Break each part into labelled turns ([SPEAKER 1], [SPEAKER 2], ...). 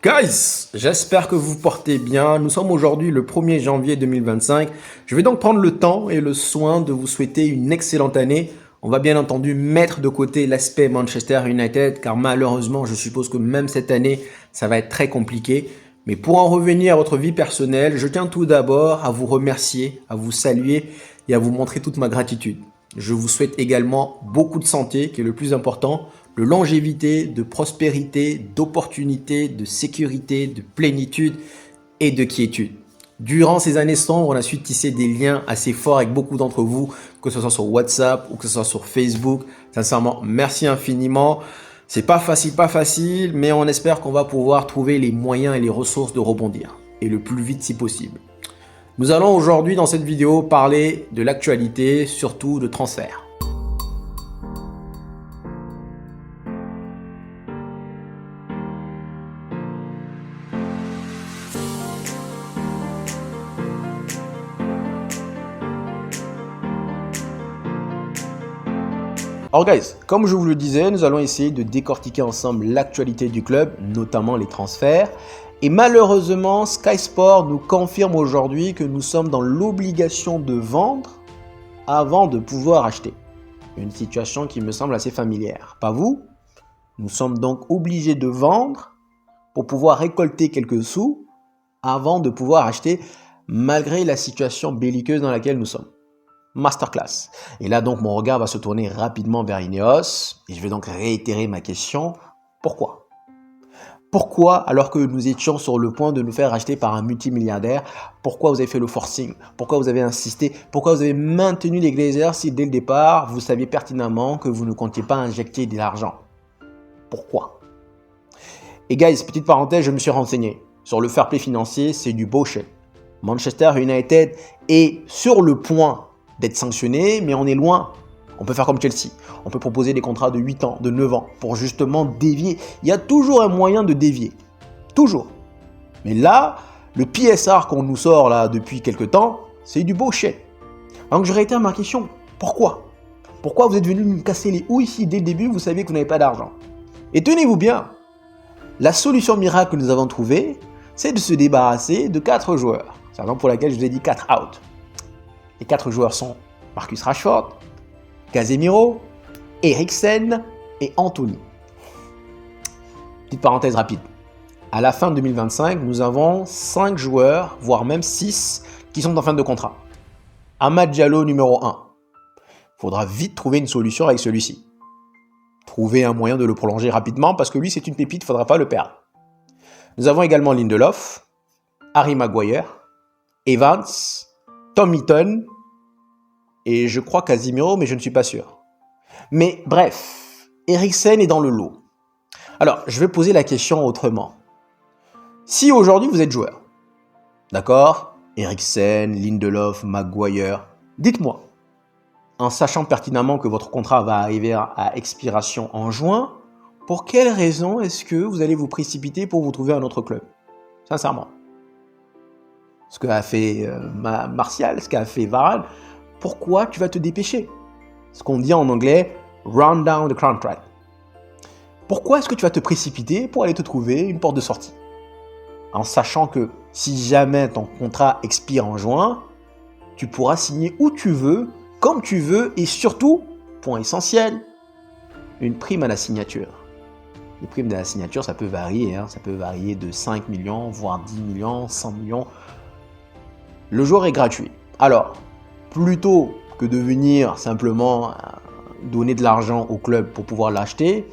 [SPEAKER 1] Guys, j'espère que vous vous portez bien. Nous sommes aujourd'hui le 1er janvier 2025. Je vais donc prendre le temps et le soin de vous souhaiter une excellente année. On va bien entendu mettre de côté l'aspect Manchester United car malheureusement, je suppose que même cette année, ça va être très compliqué. Mais pour en revenir à votre vie personnelle, je tiens tout d'abord à vous remercier, à vous saluer et à vous montrer toute ma gratitude. Je vous souhaite également beaucoup de santé, qui est le plus important, de longévité, de prospérité, d'opportunité, de sécurité, de plénitude et de quiétude. Durant ces années sombres, on a su tisser des liens assez forts avec beaucoup d'entre vous, que ce soit sur WhatsApp ou que ce soit sur Facebook. Sincèrement, merci infiniment. C'est pas facile, mais on espère qu'on va pouvoir trouver les moyens et les ressources de rebondir, et le plus vite si possible. Nous allons aujourd'hui dans cette vidéo parler de l'actualité, surtout de transfert. Alors guys, comme je vous le disais, nous allons essayer de décortiquer ensemble l'actualité du club, notamment les transferts. Et malheureusement, Sky Sport nous confirme aujourd'hui que nous sommes dans l'obligation de vendre avant de pouvoir acheter. Une situation qui me semble assez familière. Pas vous? Nous sommes donc obligés de vendre pour pouvoir récolter quelques sous avant de pouvoir acheter, malgré la situation belliqueuse dans laquelle nous sommes. Masterclass. Et là donc mon regard va se tourner rapidement vers Ineos et je vais donc réitérer ma question. Pourquoi? Pourquoi, alors que nous étions sur le point de nous faire acheter par un multimilliardaire, pourquoi vous avez fait le forcing? Pourquoi vous avez insisté? Pourquoi vous avez maintenu les Glazers si dès le départ, vous saviez pertinemment que vous ne comptiez pas injecter de l'argent? Pourquoi? Et guys, petite parenthèse, je me suis renseigné. Sur le fair play financier, c'est du bullshit. Manchester United est sur le point d'être sanctionné, mais on est loin. On peut faire comme Chelsea. On peut proposer des contrats de 8 ans, de 9 ans, pour justement dévier. Il y a toujours un moyen de dévier. Toujours. Mais là, le PSR qu'on nous sort là depuis quelques temps, c'est du bullshit. Donc je réitère ma question. Pourquoi? Pourquoi vous êtes venu nous casser les houilles ici dès le début, vous saviez que vous n'avez pas d'argent? Et tenez-vous bien, la solution miracle que nous avons trouvée, c'est de se débarrasser de 4 joueurs. C'est la raison pour laquelle je vous ai dit 4 out. Les 4 joueurs sont Marcus Rashford, Casemiro, Eriksen et Anthony. Petite parenthèse rapide. À la fin de 2025, nous avons 5 joueurs, voire même 6, qui sont en fin de contrat. Amad Diallo numéro 1. Il faudra vite trouver une solution avec celui-ci. Trouver un moyen de le prolonger rapidement parce que lui, c'est une pépite, il ne faudra pas le perdre. Nous avons également Lindelof, Harry Maguire, Evans, Tom Heaton et je crois Casemiro, mais je ne suis pas sûr. Mais bref, Eriksen est dans le lot. Alors, je vais poser la question autrement. Si aujourd'hui vous êtes joueur, d'accord? Eriksen, Lindelof, Maguire, dites-moi, en sachant pertinemment que votre contrat va arriver à expiration en juin, pour quelle raison est-ce que vous allez vous précipiter pour vous trouver un autre club? Sincèrement. Ce qu'a fait Martial, ce qu'a fait Varane, pourquoi tu vas te dépêcher? Ce qu'on dit en anglais, run down the contract. Pourquoi est-ce que tu vas te précipiter pour aller te trouver une porte de sortie? En sachant que si jamais ton contrat expire en juin, tu pourras signer où tu veux, comme tu veux et surtout, point essentiel, une prime à la signature. Les primes de la signature, ça peut varier, ça peut varier de 5 millions, voire 10 millions, 100 millions. Le joueur est gratuit. Alors, plutôt que de venir simplement donner de l'argent au club pour pouvoir l'acheter,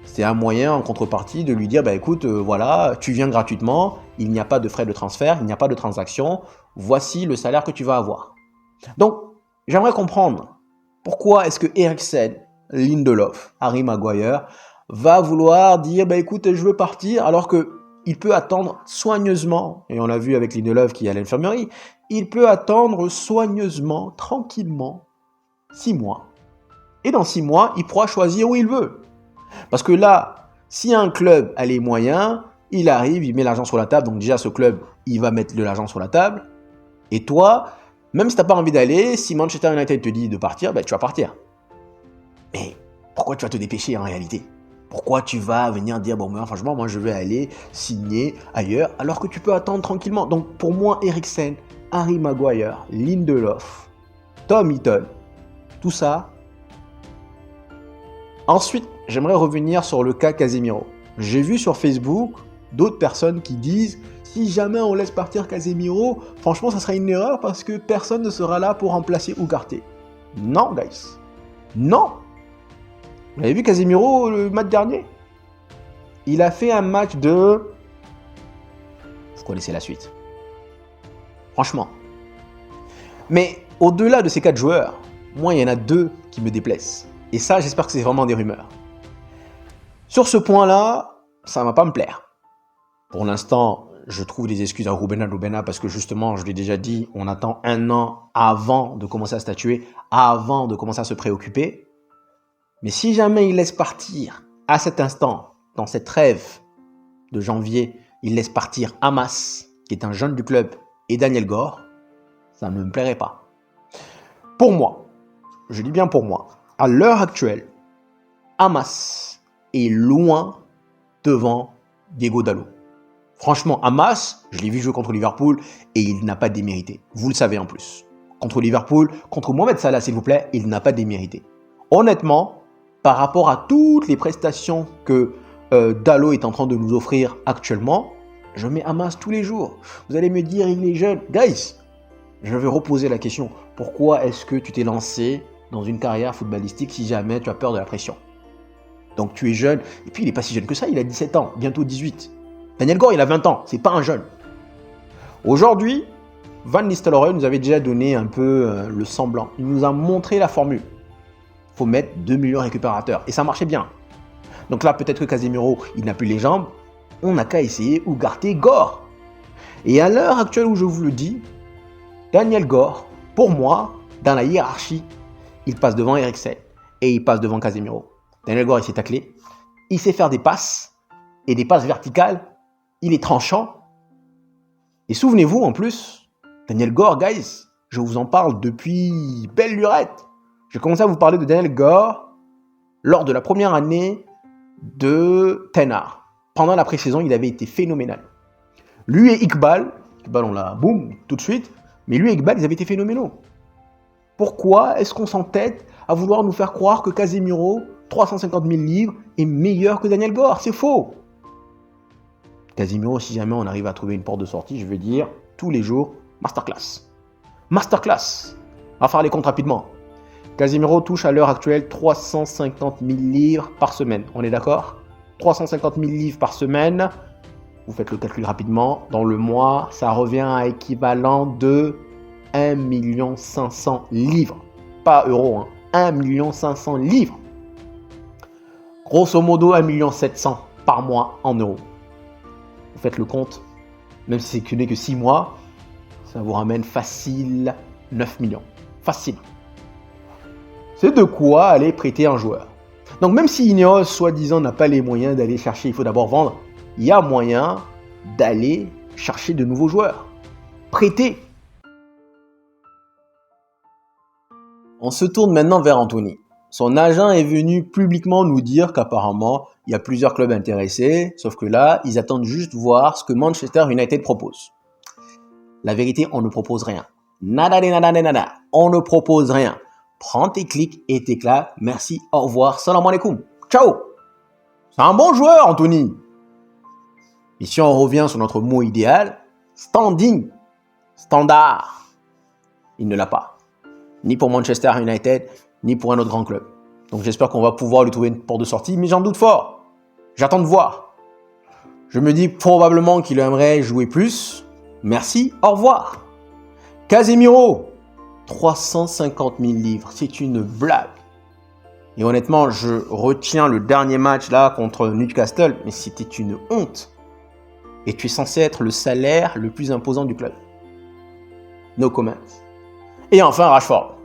[SPEAKER 1] c'est un moyen en contrepartie de lui dire, écoute, voilà, tu viens gratuitement, il n'y a pas de frais de transfert, il n'y a pas de transaction, voici le salaire que tu vas avoir. Donc, j'aimerais comprendre pourquoi est-ce que Eriksen, Lindelof, Harry Maguire va vouloir dire, écoute, je veux partir, alors que il peut attendre soigneusement, et on l'a vu avec Lindelof qui est à l'infirmerie, il peut attendre soigneusement, tranquillement, 6 mois. Et dans 6 mois, il pourra choisir où il veut. Parce que là, si un club a les moyens, il arrive, il met l'argent sur la table, donc déjà ce club, il va mettre de l'argent sur la table. Et toi, même si tu n'as pas envie d'aller, si Manchester United te dit de partir, tu vas partir. Mais pourquoi tu vas te dépêcher en réalité? Pourquoi tu vas venir dire, bon, ben, franchement, moi, je vais aller signer ailleurs, alors que tu peux attendre tranquillement. Donc, pour moi, Eriksen, Harry Maguire, Lindelof, Tom Heaton, tout ça. Ensuite, j'aimerais revenir sur le cas Casemiro. J'ai vu sur Facebook d'autres personnes qui disent, si jamais on laisse partir Casemiro, franchement, ça sera une erreur parce que personne ne sera là pour remplacer Ugarte. Non, guys. Non. Vous avez vu Casemiro le match dernier? Il a fait un match de... Vous connaissez la suite. Franchement. Mais au-delà de ces 4 joueurs, moi, il y en a 2 qui me déplaisent. Et ça, j'espère que c'est vraiment des rumeurs. Sur ce point-là, ça ne va pas me plaire. Pour l'instant, je trouve des excuses à Rubena parce que justement, je l'ai déjà dit, on attend 1 an avant de commencer à statuer, avant de commencer à se préoccuper. Mais si jamais il laisse partir, à cet instant, dans cette trêve de janvier, il laisse partir Hamas, qui est un jeune du club, et Daniel Gore, ça ne me plairait pas. Pour moi, je dis bien pour moi, à l'heure actuelle, Hamas est loin devant Diego Dalot. Franchement, Hamas, je l'ai vu jouer contre Liverpool et il n'a pas démérité. Vous le savez en plus. Contre Liverpool, contre Mohamed Salah, s'il vous plaît, il n'a pas démérité. Honnêtement, par rapport à toutes les prestations que Dalot est en train de nous offrir actuellement, je mets Hamas tous les jours. Vous allez me dire, il est jeune. Guys, je vais reposer la question. Pourquoi est-ce que tu t'es lancé dans une carrière footballistique si jamais tu as peur de la pression? Donc tu es jeune, et puis il n'est pas si jeune que ça, il a 17 ans, bientôt 18. Daniel Gore, il a 20 ans, c'est pas un jeune. Aujourd'hui, Van Nistelrooy nous avait déjà donné un peu le semblant. Il nous a montré la formule. Il faut mettre 2 millions de récupérateurs. Et ça marchait bien. Donc là, peut-être que Casemiro, il n'a plus les jambes. On n'a qu'à essayer Ugarte Gore. Et à l'heure actuelle où je vous le dis, Daniel Gore, pour moi, dans la hiérarchie, il passe devant Eriksen et il passe devant Casemiro. Daniel Gore, il s'est taclé. Il sait faire des passes et des passes verticales. Il est tranchant. Et souvenez-vous, en plus, Daniel Gore, guys, je vous en parle depuis belle lurette. J'ai commencé à vous parler de Daniel Gore lors de la première année de Ten Hag. Pendant la pré-saison, il avait été phénoménal. Lui et Iqbal, on l'a boum tout de suite, mais lui et Iqbal, ils avaient été phénoménaux. Pourquoi est-ce qu'on s'entête à vouloir nous faire croire que Casemiro, 350 000 livres, est meilleur que Daniel Gore? C'est faux. Casemiro, si jamais on arrive à trouver une porte de sortie, je vais dire tous les jours, masterclass. Masterclass. On va faire les comptes rapidement. Casemiro touche à l'heure actuelle 350 000 livres par semaine. On est d'accord? 350 000 livres par semaine. Vous faites le calcul rapidement. Dans le mois, ça revient à équivalent de 1 500 000 livres. Pas euros, hein. 1 500 000 livres. Grosso modo, 1 700 000 par mois en euros. Vous faites le compte. Même si ce n'est que 6 mois, ça vous ramène facile 9 millions. Facile. C'est de quoi aller prêter un joueur. Donc même si Ineos, soi-disant, n'a pas les moyens d'aller chercher, il faut d'abord vendre, il y a moyen d'aller chercher de nouveaux joueurs. Prêter. On se tourne maintenant vers Anthony. Son agent est venu publiquement nous dire qu'apparemment, il y a plusieurs clubs intéressés, sauf que là, ils attendent juste voir ce que Manchester United propose. La vérité, on ne propose rien. Nada de nada de nada. On ne propose rien. Prends tes clics et tes claques. Merci, au revoir, salam alaikum. Ciao. C'est un bon joueur, Anthony. Et si on revient sur notre mot idéal, standing, standard, il ne l'a pas. Ni pour Manchester United, ni pour un autre grand club. Donc j'espère qu'on va pouvoir lui trouver une porte de sortie, mais j'en doute fort. J'attends de voir. Je me dis probablement qu'il aimerait jouer plus. Merci, au revoir. Casemiro, 350 000 livres, c'est une blague. Et honnêtement, je retiens le dernier match là contre Newcastle, mais c'était une honte. Et tu es censé être le salaire le plus imposant du club. No comments. Et enfin, Rashford.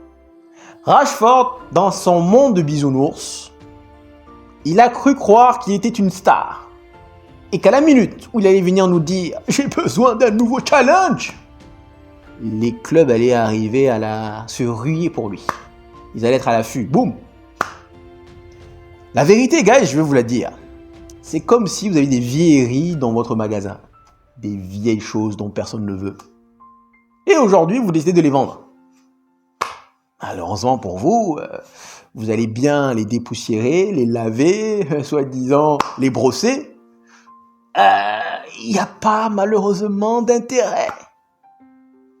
[SPEAKER 1] Rashford, dans son monde de bisounours, il a cru croire qu'il était une star. Et qu'à la minute où il allait venir nous dire « J'ai besoin d'un nouveau challenge !» les clubs allaient arriver à se ruer pour lui. Ils allaient être à l'affût. Boum. La vérité, guys, je vais vous la dire. C'est comme si vous avez des vieilleries dans votre magasin. Des vieilles choses dont personne ne veut. Et aujourd'hui, vous décidez de les vendre. Malheureusement pour vous, vous allez bien les dépoussiérer, les laver, soi-disant les brosser. Il n'y a pas malheureusement d'intérêt.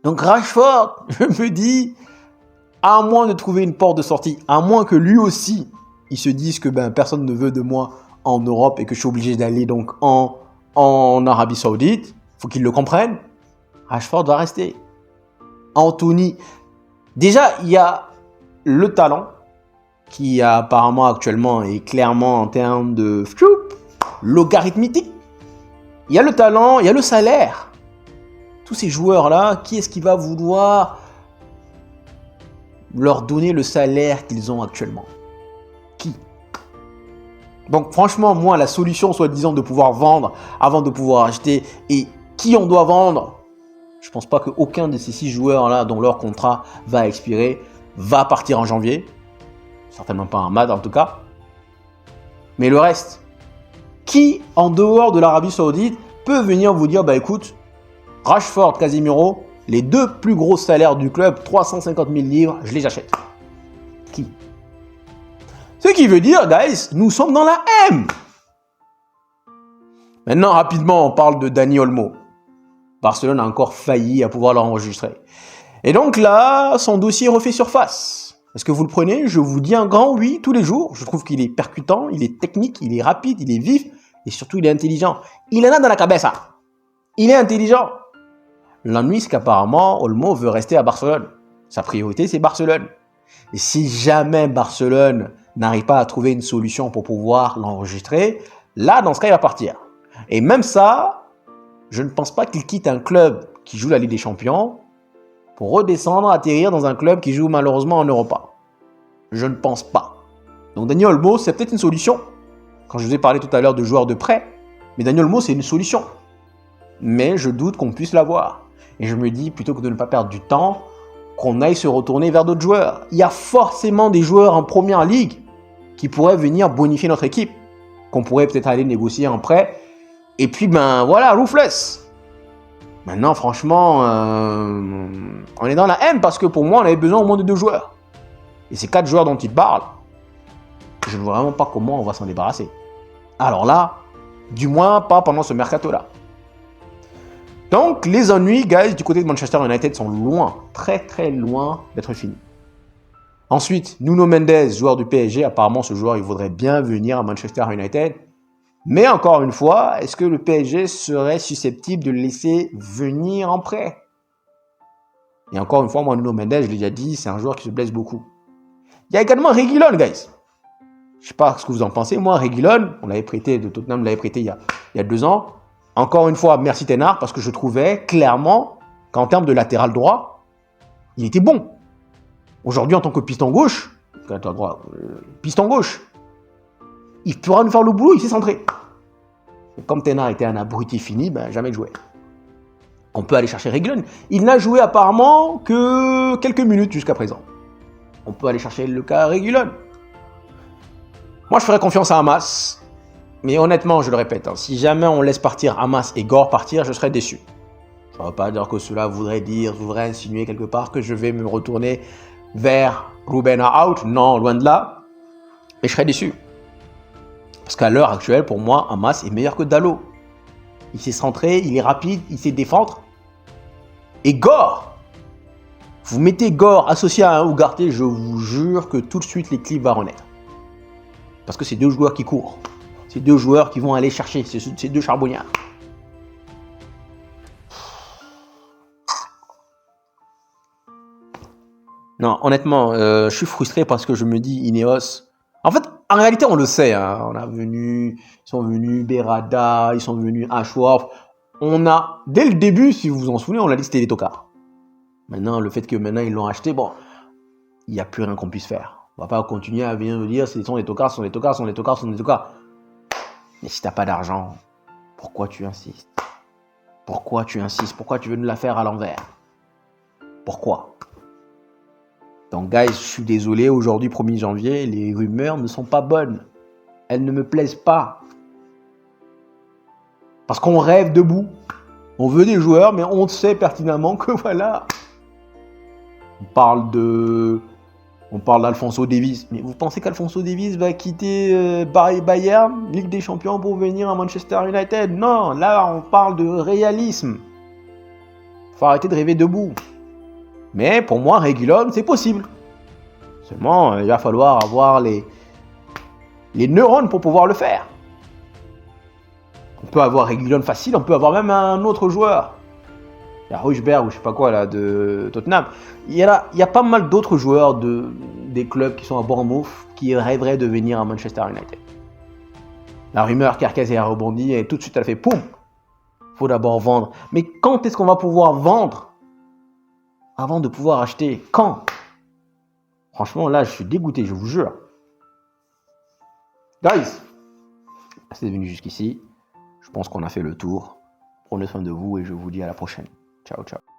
[SPEAKER 1] Donc Rashford, je me dis, à moins de trouver une porte de sortie, à moins que lui aussi, il se dise que personne ne veut de moi en Europe et que je suis obligé d'aller donc en Arabie Saoudite, faut qu'il le comprenne. Rashford va rester. Anthony, déjà il y a le talent qui apparemment actuellement est clairement en termes de logarithmique. Il y a le talent, il y a le salaire. Tous ces joueurs-là, qui est-ce qui va vouloir leur donner le salaire qu'ils ont actuellement? Qui? Donc franchement, moi, la solution soi-disant de pouvoir vendre avant de pouvoir acheter et qui on doit vendre, je ne pense pas qu'aucun de ces 6 joueurs-là dont leur contrat va expirer va partir en janvier. Certainement pas un Mad en tout cas. Mais le reste, qui en dehors de l'Arabie Saoudite peut venir vous dire, écoute, Rashford, Casemiro, les 2 plus gros salaires du club, 350 000 livres, je les achète. Qui? Ce qui veut dire, guys, nous sommes dans la M. Maintenant, rapidement, on parle de Dani Olmo. Barcelone a encore failli à pouvoir l'enregistrer. Et donc là, son dossier refait surface. Est-ce que vous le prenez? Je vous dis un grand oui tous les jours. Je trouve qu'il est percutant, il est technique, il est rapide, il est vif et surtout il est intelligent. Il en a dans la cabeza. Il est intelligent. L'ennui, c'est qu'apparemment, Olmo veut rester à Barcelone. Sa priorité, c'est Barcelone. Et si jamais Barcelone n'arrive pas à trouver une solution pour pouvoir l'enregistrer, là, dans ce cas, il va partir. Et même ça, je ne pense pas qu'il quitte un club qui joue la Ligue des Champions pour redescendre, atterrir dans un club qui joue malheureusement en Europa. Je ne pense pas. Donc Dani Olmo, c'est peut-être une solution. Quand je vous ai parlé tout à l'heure de joueurs de prêt, mais Dani Olmo, c'est une solution. Mais je doute qu'on puisse l'avoir. Et je me dis, plutôt que de ne pas perdre du temps, qu'on aille se retourner vers d'autres joueurs. Il y a forcément des joueurs en première ligue qui pourraient venir bonifier notre équipe, qu'on pourrait peut-être aller négocier en prêt. Et puis, voilà, roofless. Maintenant, franchement, on est dans la M parce que pour moi, on avait besoin au moins de 2 joueurs. Et ces 4 joueurs dont il parle, je ne vois vraiment pas comment on va s'en débarrasser. Alors là, du moins pas pendant ce mercato-là. Donc, les ennuis, guys, du côté de Manchester United sont loin, très très loin d'être finis. Ensuite, Nuno Mendes, joueur du PSG, apparemment ce joueur, il voudrait bien venir à Manchester United. Mais encore une fois, est-ce que le PSG serait susceptible de le laisser venir en prêt? Et encore une fois, moi, Nuno Mendes, je l'ai déjà dit, c'est un joueur qui se blesse beaucoup. Il y a également Reguilón, guys. Je ne sais pas ce que vous en pensez. Moi, Reguilón, on l'avait prêté, de Tottenham l'avait prêté il y a 2 ans. Encore une fois, merci Ten Hag, parce que je trouvais clairement qu'en termes de latéral droit, il était bon. Aujourd'hui, en tant que piston gauche, il pourra nous faire le boulot, il s'est centré. Et comme Ten Hag était un abruti fini, jamais joué. On peut aller chercher Reguilón. Il n'a joué apparemment que quelques minutes jusqu'à présent. On peut aller chercher le cas Reguilón. Moi, je ferais confiance à Hamas. Mais honnêtement, je le répète, si jamais on laisse partir Hamas et Gore partir, je serais déçu. Ça ne veut pas dire que cela voudrait insinuer quelque part que je vais me retourner vers Ruben out. Non, loin de là. Mais je serais déçu. Parce qu'à l'heure actuelle, pour moi, Hamas est meilleur que Dalot. Il s'est centré, il est rapide, il sait défendre. Et Gore, vous mettez Gore associé à un Ugarte, je vous jure que tout de suite l'équipe va renaître. Parce que c'est 2 joueurs qui courent. C'est 2 joueurs qui vont aller chercher, c'est 2 charbonnières. Non, honnêtement, je suis frustré parce que je me dis, Ineos... En fait, en réalité, on le sait. Ils sont venus Berada, ils sont venus Ashworth. Dès le début, si vous vous en souvenez, on a dit que c'était des tocards. Maintenant, le fait que maintenant ils l'ont acheté, il n'y a plus rien qu'on puisse faire. On ne va pas continuer à venir nous dire, ce sont des tocards, ce sont des tocards, ce sont des tocards, ce sont des tocards. Mais si t'as pas d'argent, pourquoi tu insistes? Pourquoi tu insistes? Pourquoi tu veux nous la faire à l'envers? Pourquoi? Donc, guys, je suis désolé, aujourd'hui, 1er janvier, les rumeurs ne sont pas bonnes. Elles ne me plaisent pas. Parce qu'on rêve debout. On veut des joueurs, mais on sait pertinemment que voilà. On parle d'Alphonso Davies. Mais vous pensez qu'Alphonso Davies va quitter Bayern, Ligue des Champions, pour venir à Manchester United? Non, là on parle de réalisme. Faut arrêter de rêver debout. Mais pour moi, Reguilón, c'est possible. Seulement, il va falloir avoir les neurones pour pouvoir le faire. On peut avoir Reguilón facile, on peut avoir même un autre joueur. Il y a Højbjerg ou je sais pas quoi là de Tottenham. Il y a pas mal d'autres joueurs des clubs qui sont à Bournemouth qui rêveraient de venir à Manchester United. La rumeur Kerkez a rebondi et tout de suite elle a fait poum. Faut d'abord vendre. Mais quand est-ce qu'on va pouvoir vendre avant de pouvoir acheter? Quand? Franchement là je suis dégoûté, je vous jure. Guys, merci d'être venu jusqu'ici. Je pense qu'on a fait le tour. Prenez soin de vous et je vous dis à la prochaine. Ciao, ciao.